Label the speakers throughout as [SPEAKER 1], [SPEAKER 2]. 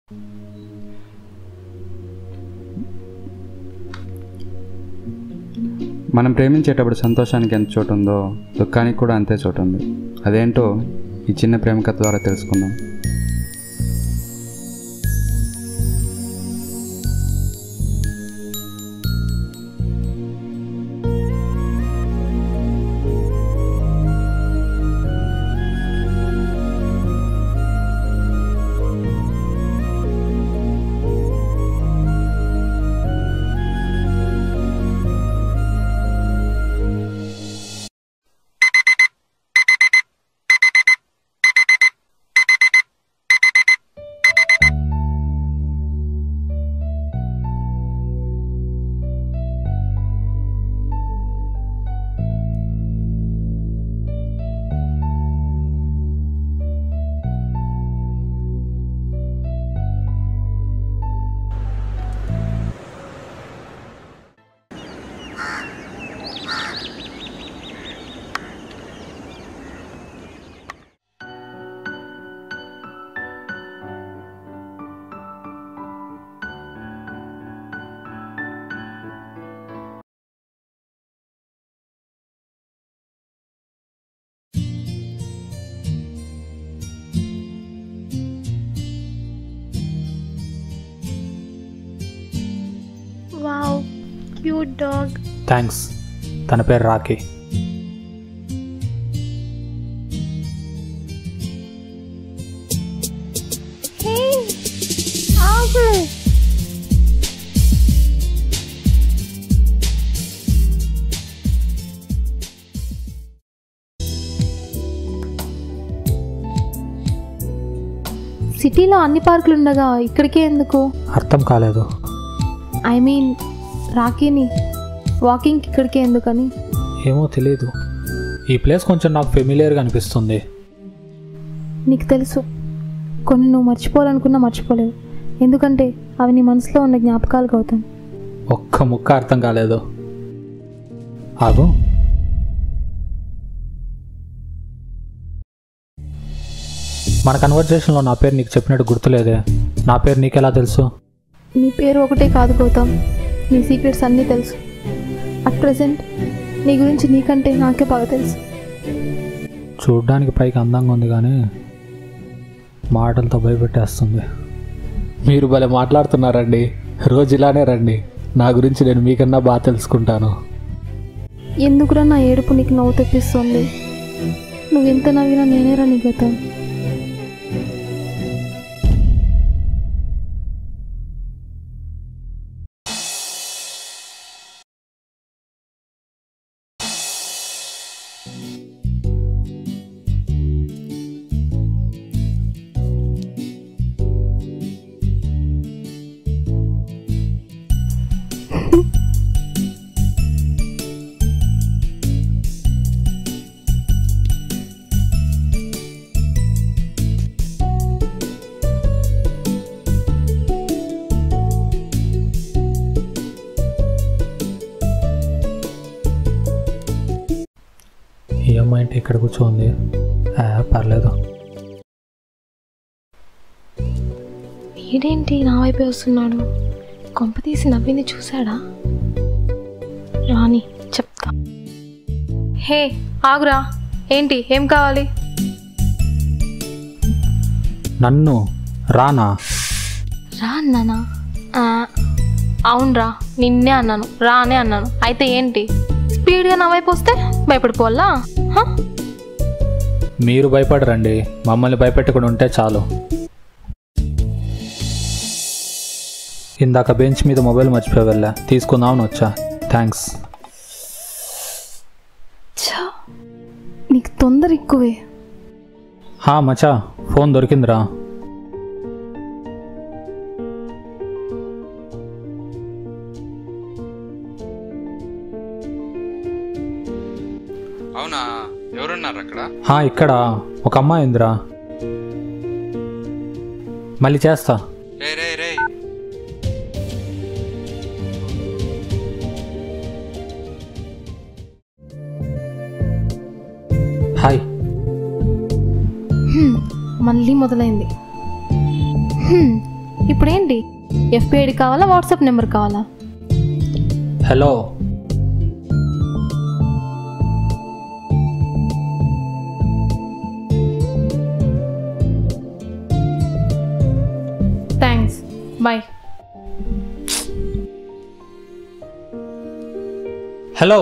[SPEAKER 1] మనం ప్రేమించేటప్పుడు సంతోషానికి ఎంత చోటు ఉందో దుఃఖానికి కూడా అంతే చోటు ఉంది. అదేంటో ఈ చిన్న ప్రేమ కథ ద్వారా తెలుసుకుందాం.
[SPEAKER 2] Wow, cute dog.
[SPEAKER 3] థ్యాంక్స్. తన పేరు రాకీ.
[SPEAKER 2] హే, ఆగు. సిటీలో అన్ని పార్కులు ఉండగా ఇక్కడికే ఎందుకు?
[SPEAKER 3] అర్థం కాలేదు.
[SPEAKER 2] ఐ మీన్ రాకీని వాకింగ్కి ఇక్కడికే ఎందుకని?
[SPEAKER 3] ఏమో తెలీదు. ఈ ప్లేస్ కొంచెం నాకు ఫెమిలియర్గా అనిపిస్తుంది.
[SPEAKER 2] నీకు తెలుసు, కొన్ని నువ్వు మర్చిపోవాలనుకున్నా మర్చిపోలేవు, ఎందుకంటే అవి నీ మనసులో ఉన్న జ్ఞాపకాలు గౌతమ్.
[SPEAKER 3] ఒక్క ముక్క అర్థం కాలేదు. ఆగు. మన కన్వర్జేషన్లో నా పేరు నీకు చెప్పినట్టు గుర్తులేదే. నా పేరు నీకెలా తెలుసు?
[SPEAKER 2] నీ పేరు ఒకటే కాదు గౌతమ్, నీ సీక్రెట్స్ అన్నీ తెలుసు. అట్ ప్రెసెంట్ నీ గురించి నీకంటే నాకే బాగా తెలుసు.
[SPEAKER 3] చూడ్డానికి పైకి అందంగా ఉంది కానీ మాటలతో భయపెట్టేస్తుంది. మీరు భలే మాట్లాడుతున్నారండి. రోజు ఇలానే రండి, నా గురించి నేను మీకన్నా బాగా తెలుసుకుంటాను.
[SPEAKER 2] ఎందుకురా నా ఏడుపు నీకు నవ్వు తెప్పిస్తుంది? నువ్వు ఎంత నవ్వినా నేనేరా నీ గౌతమ్.
[SPEAKER 3] ఈ అమ్మాయి అంటే ఇక్కడ కూర్చోంది. పర్లేదు.
[SPEAKER 2] వీడేంటి నా వైపే వస్తున్నాడు? కొంప తీసి నవ్వింది చూశాడా? రాని చెప్తా. హే ఆగురా, ఏంటి, ఏం కావాలి?
[SPEAKER 3] నన్ను రానా?
[SPEAKER 2] రా అన్నానా? అవునరా, నిన్నే అన్నాను, రానే అన్నాను. అయితే ఏంటి? స్పీడ్గా నా వైపు వస్తే భయపడిపోవాలా?
[SPEAKER 3] మీరు భయపడరండి, మమ్మల్ని భయపెట్టకుండా ఉంటే చాలు. ఇందాక బెంచ్ మీద మొబైల్ మర్చిపోయి వెళ్ళా, తీసుకుందామని వచ్చా. థ్యాంక్స్.
[SPEAKER 2] నీకు తొందర ఎక్కువే.
[SPEAKER 3] మచా, ఫోన్ దొరికిందిరా.
[SPEAKER 1] అవునా, ఎవరున్నారు అక్కడ?
[SPEAKER 3] ఇక్కడ ఒక అమ్మాయి ఉందిరా. మళ్ళీ చేస్తా. హాయ్.
[SPEAKER 2] మళ్ళీ మొదలైంది. ఇప్పుడేంటి? ఎఫ్బి ఐడి కావాలా, వాట్సాప్ నెంబర్ కావాలా?
[SPEAKER 3] Hello,
[SPEAKER 2] thanks, bye.
[SPEAKER 3] హలో.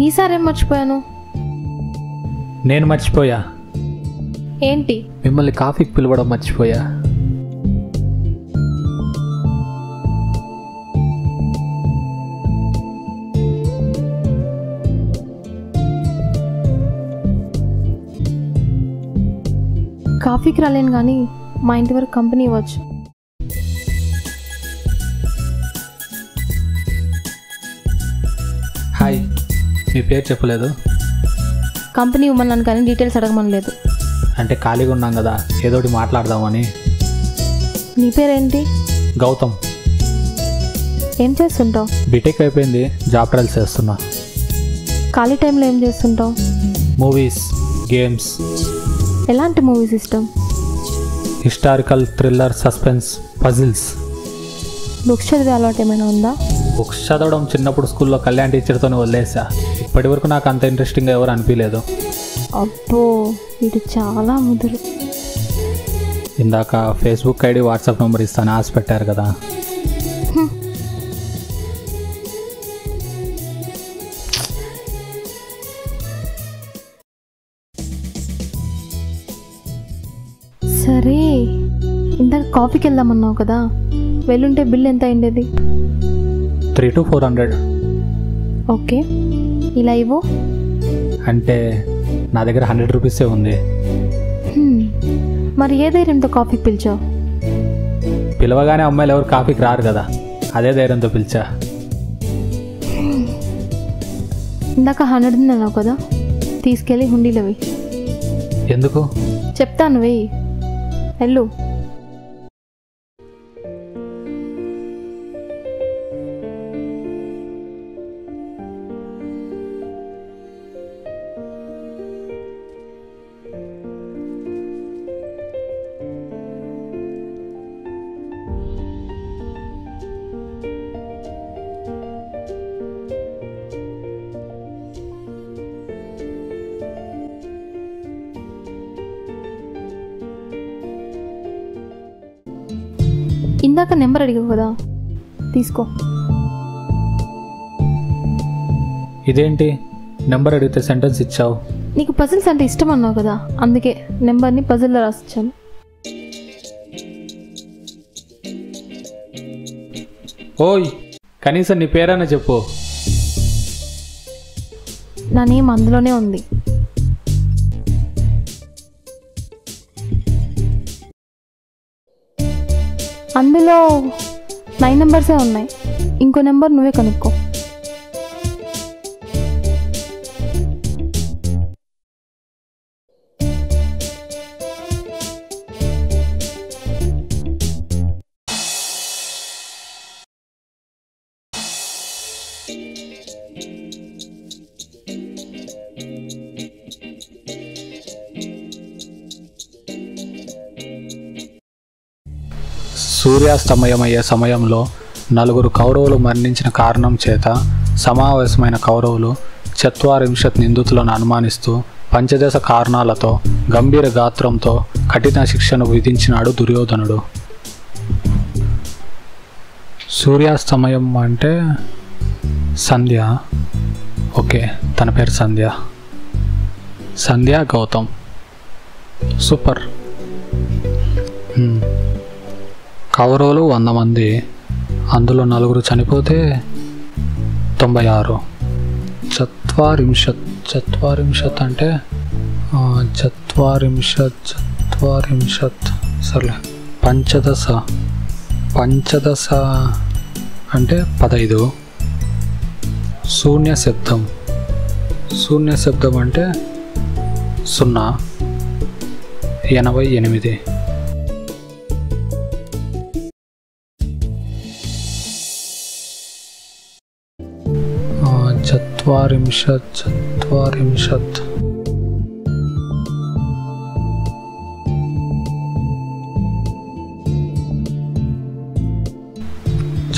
[SPEAKER 2] ఈసారి ఏం మర్చిపోయాను?
[SPEAKER 3] నేను మర్చిపోయా.
[SPEAKER 2] ఏంటి?
[SPEAKER 3] మిమ్మల్ని కాఫీకి పిలవడం మర్చిపోయా.
[SPEAKER 2] కాఫీకి రాలేను కానీ మా ఇంటి వరకు కంపెనీ ఇవ్వచ్చు.
[SPEAKER 3] హాయ్, మీ పేరు చెప్పలేదు.
[SPEAKER 2] కంపెనీ ఇవ్వమన్నాను కానీ డీటెయిల్స్ అడగమని లేదు.
[SPEAKER 3] అంటే ఖాళీగా ఉన్నాం కదా, ఏదోటి మాట్లాడదామని.
[SPEAKER 2] నీ పేరేంటి?
[SPEAKER 3] గౌతమ్.
[SPEAKER 2] ఏం చేస్తుంటావు?
[SPEAKER 3] బీటెక్ అయిపోయింది, జాబ్ ట్రయల్స్ చేస్తున్నా.
[SPEAKER 2] ఖాళీ టైంలో ఏం చేస్తుంటావు?
[SPEAKER 3] Movies, games.
[SPEAKER 2] ఎలాంటి మూవీస్ ఇష్టం?
[SPEAKER 3] Historical, thriller, suspense, puzzles.
[SPEAKER 2] Books చదివే అలవాటు ఏమైనా ఉందా?
[SPEAKER 3] బుక్స్ చదవడం చిన్నప్పుడు స్కూల్లో కళ్యాణ్ టీచర్తోనే వదిలేసా. ఇప్పటి వరకు నాకు అంత ఇంట్రెస్టింగ్గా ఎవరు అనిపించలేదు.
[SPEAKER 2] అబ్బో, ఇది చాలా ముదురు.
[SPEAKER 3] ఇందాక ఫేస్బుక్ ఐడి, వాట్సాప్ నెంబర్ ఇస్తాను ఆశ పెట్టారు కదా.
[SPEAKER 2] సరే, ఇందాక కాఫీకి వెళ్దామన్నావు కదా, వెళ్ళుంటే బిల్ ఎంత అయిండేది?
[SPEAKER 3] 300 to 400.
[SPEAKER 2] ఓకే, ఇలా ఇవ్వు.
[SPEAKER 3] అంటే నా దగ్గర 100 రూపీసే ఉంది.
[SPEAKER 2] మరి ఏ ధైర్యంతో కాఫీకి పిలిచావు?
[SPEAKER 3] పిలవగానే అమ్మాయిలు ఎవరు కాఫీకి రారు కదా, అదే ధైర్యంతో పిలిచా.
[SPEAKER 2] ఇందాక 100 అన్నావు కదా, తీసుకెళ్ళి హుండీలో వెయ్యి.
[SPEAKER 3] ఎందుకు?
[SPEAKER 2] చెప్తాను, వెయ్యి. వెళ్ళు. ఇందాక నెంబర్ అడిగావు కదా, తీసుకో.
[SPEAKER 3] ఇదేంటి నెంబర్ అడిగితే సెంటెన్స్ ఇచ్చావు?
[SPEAKER 2] నీకు పజిల్స్ అంటే ఇష్టం అన్నావు కదా, అందుకే నెంబర్ని పజిల్లో రాసిచ్చాను.
[SPEAKER 3] ఓయ్, కనీసం నీ పేరైనా చెప్పు.
[SPEAKER 2] నా నేమ్ అందులోనే ఉంది. అందులో 9 నెంబర్సే ఉన్నాయి. ఇంకో నెంబర్ నువ్వే కనుక్కో.
[SPEAKER 3] సూర్యాస్తమయమయ్యే సమయంలో 4 కౌరవులు మరణించిన కారణం చేత సమావేశమైన కౌరవులు 40 నిందితులను అనుమానిస్తూ పంచదశ కారణాలతో గంభీర గాత్రంతో కఠిన శిక్షను విధించినాడు దుర్యోధనుడు. సూర్యాస్తమయం అంటే సంధ్య. ఓకే, తన పేరు సంధ్య. సంధ్య గౌతమ్. సూపర్. కౌరవులు 100 మంది, అందులో 4 చనిపోతే 96. 40 అంటే 40 సర్లే. పంచదశ అంటే 15. శూన్య శబ్దం అంటే 0. 88.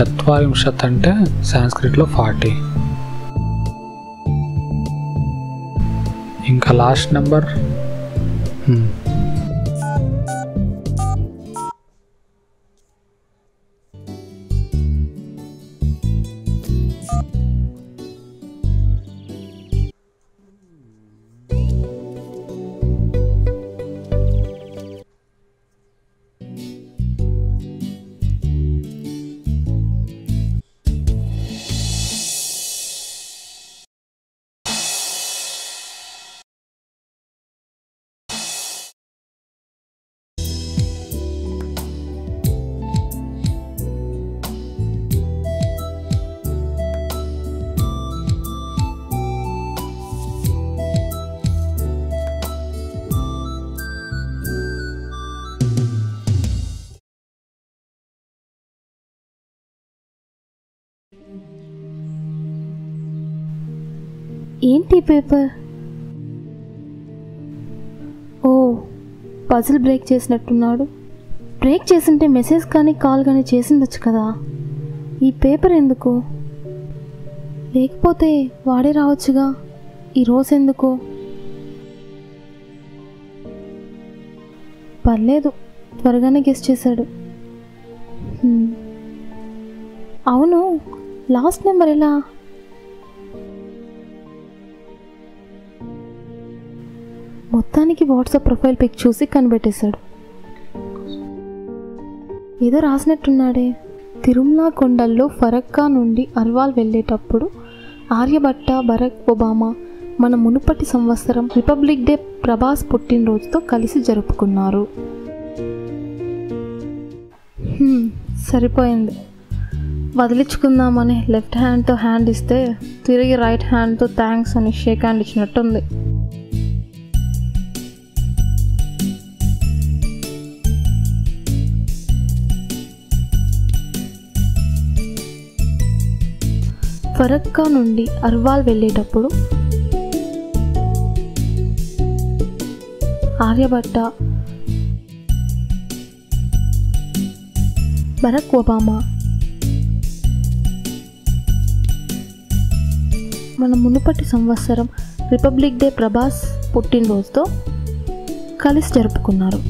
[SPEAKER 3] చత్వారింశత్ అంటే సాంస్క్రిట్లో 40. ఇంకా లాస్ట్ నెంబర్
[SPEAKER 2] ఏంటి పేపర్? ఓ, పజిల్ బ్రేక్ చేసినట్టున్నాడు. బ్రేక్ చేసింటే మెసేజ్ కానీ కాల్ కానీ చేసిండొచ్చు కదా. ఈ పేపర్ ఎందుకు? లేకపోతే వాడే రావచ్చుగా. ఈ రోజు ఎందుకు? పర్లేదు, త్వరగానే గెస్ చేశాడు. అవును, లాస్ట్ నెంబర్ ఎలా? మొత్తానికి వాట్సాప్ ప్రొఫైల్ పిక్ చూసి కనిపెట్టేశాడు. ఏదో రాసినట్టున్నాడే. తిరుమల కొండల్లో ఫరక్కా నుండి అర్వాల్ వెళ్ళేటప్పుడు ఆర్యభట్ట, బరాక్ ఒబామా మన మునుపటి సంవత్సరం రిపబ్లిక్ డే ప్రభాస్ పుట్టినరోజుతో కలిసి జరుపుకున్నారు. సరిపోయింది. వదిలించుకుందామని లెఫ్ట్ హ్యాండ్తో హ్యాండ్ ఇస్తే తిరిగి రైట్ హ్యాండ్తో థ్యాంక్స్ అని షేక్ హ్యాండ్ ఇచ్చినట్టుంది. ఫరక్కా నుండి అర్వాల్ వెళ్ళేటప్పుడు ఆర్యభట్ట, బరాక్ ఒబామా మన మునుపటి సంవత్సరం రిపబ్లిక్ డే ప్రభాస్ పుట్టినరోజుతో కలిసి జరుపుకున్నారు.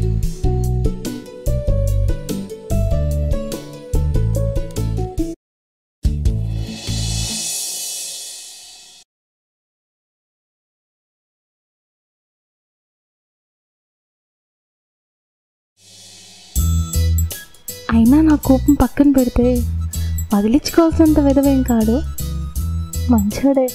[SPEAKER 2] అయినా నా కోపం పక్కన పెడితే వదిలించుకోవాల్సినంత విధవేం కాడు, మంచోడే.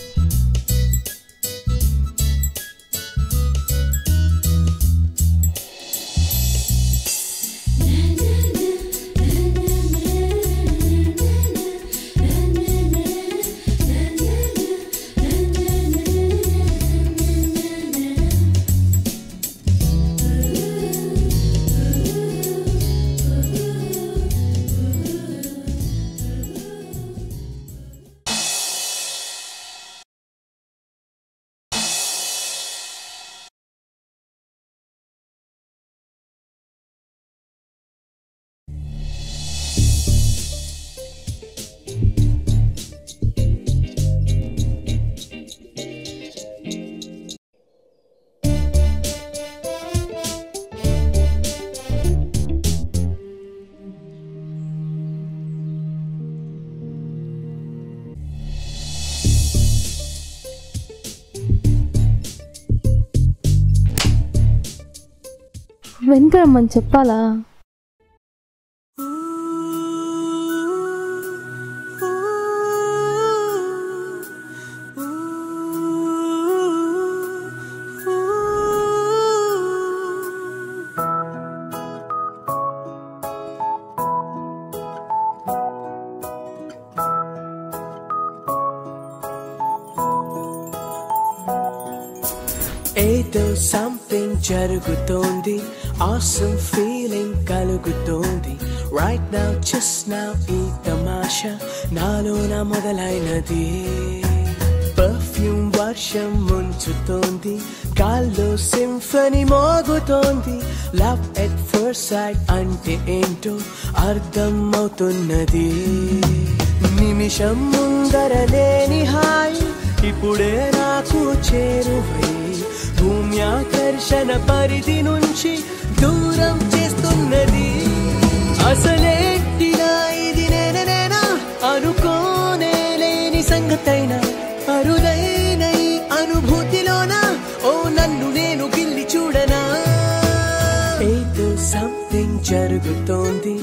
[SPEAKER 2] వెనుక రమ్మని చెప్పాలా?
[SPEAKER 4] ఏదో సంథింగ్ జరుగుతోంది, awesome feeling కలుగుతోంది. Right now, just now ఈ తమాషా నాలోన మొదలైనది. Perfume వర్షం ముంచుతోంది, గాల్లో సింఫనీ మోగుతోంది. లవ్ ఎట్ ఫస్ట్ సైట్ అంటే ఏంటో అర్థమవుతున్నది. నిమిషం ముందర లేని హాయ్ ఇప్పుడే నాకు చేరువై భూమి ఆకర్షణ పరిధి నుంచి దూరం చేస్తున్నది. అసలేంటినా ఇది నేనేనా అనుకోనే లేని సంగతైనా అరుదైన ఈ అనుభూతిలోనా ఓ నన్ను నేను గిల్లి చూడనా. ఏదో సంథింగ్ జరుగుతోంది,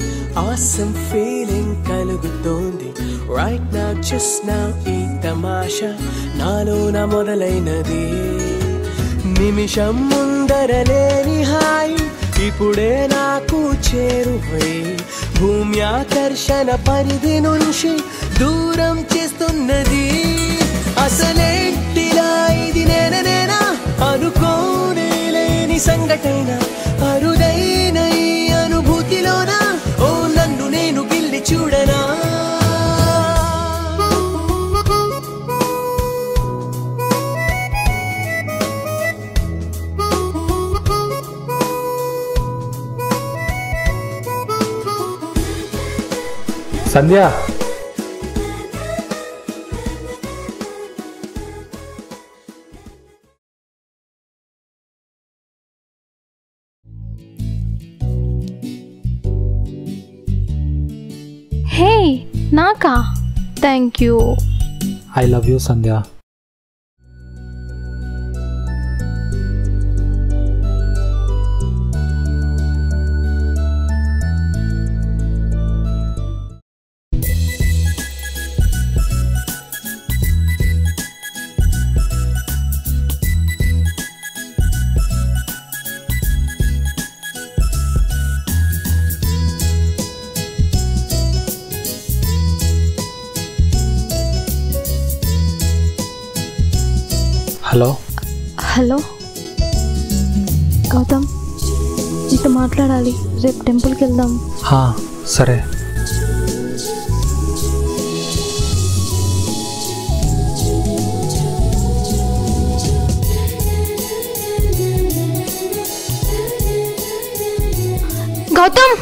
[SPEAKER 4] ఆసమ్ ఫీలింగ్ కలుగుతోంది. రైట్ నౌ జస్ట్ నౌ ఈ తమాషా నాలోన మొదలైనది. నిమిషం ముందర లేని హాయ్ ఇప్పుడే నాకు చేరువై భూమి ఆకర్షణ పరిధి నుంచి దూరం చేస్తున్నది. అసలేంటిలా ఇది నేనేనా అనుకోనే లేని సంఘటన అరుదైన ఈ అనుభూతిలోనా ఓ నన్ను నేను గిల్లి చూడనా.
[SPEAKER 3] సంధ్య,
[SPEAKER 2] హే నాకా? Thank you.
[SPEAKER 3] I love you Sandhya. Hello
[SPEAKER 2] hello Gautam, నీతో మాట్లాడాలి. రేపు టెంపుల్కి వెళ్దాం.
[SPEAKER 3] సరే.
[SPEAKER 2] గౌతమ్,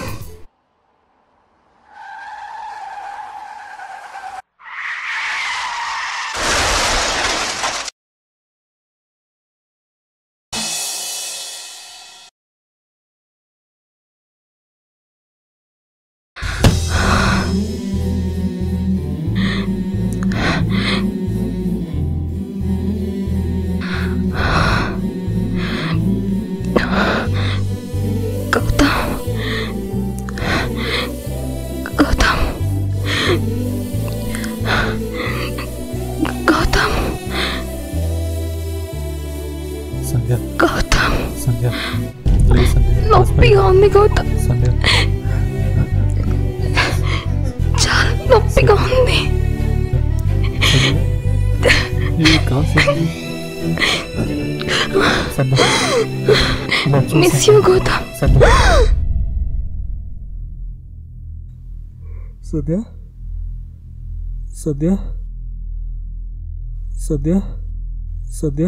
[SPEAKER 2] నొప్పిగా ఉంది గౌతమ్, చాలా నొప్పిగా ఉంది. Miss you Gautam.
[SPEAKER 5] సద్య సద్య సద్య సద్య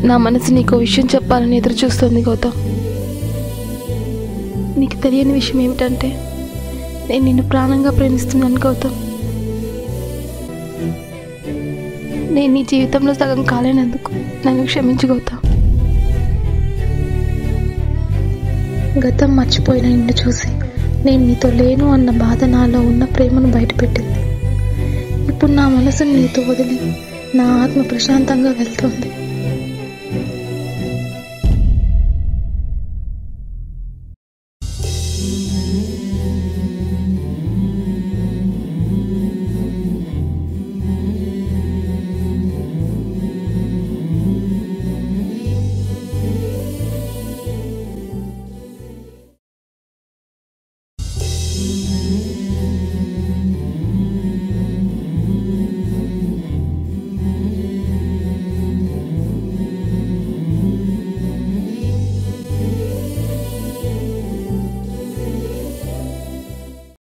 [SPEAKER 2] నా మనసు నీకు విషయం చెప్పాలని ఎదురు చూస్తుంది గౌతమ్. నీకు తెలియని విషయం ఏమిటంటే నేను నిన్ను ప్రాణంగా ప్రేమిస్తున్నాను గౌతమ్. నేను నీ జీవితంలో సగం కాలేనందుకు నన్ను క్షమించు గౌతమ్. గతం మర్చిపోయిన నిన్ను చూసి నేను నీతో లేను అన్న బాధ నాలో ఉన్న ప్రేమను బయటపెట్టింది. ఇప్పుడు నా మనసును నీతో వదిలి నా ఆత్మ ప్రశాంతంగా వెళ్తోంది.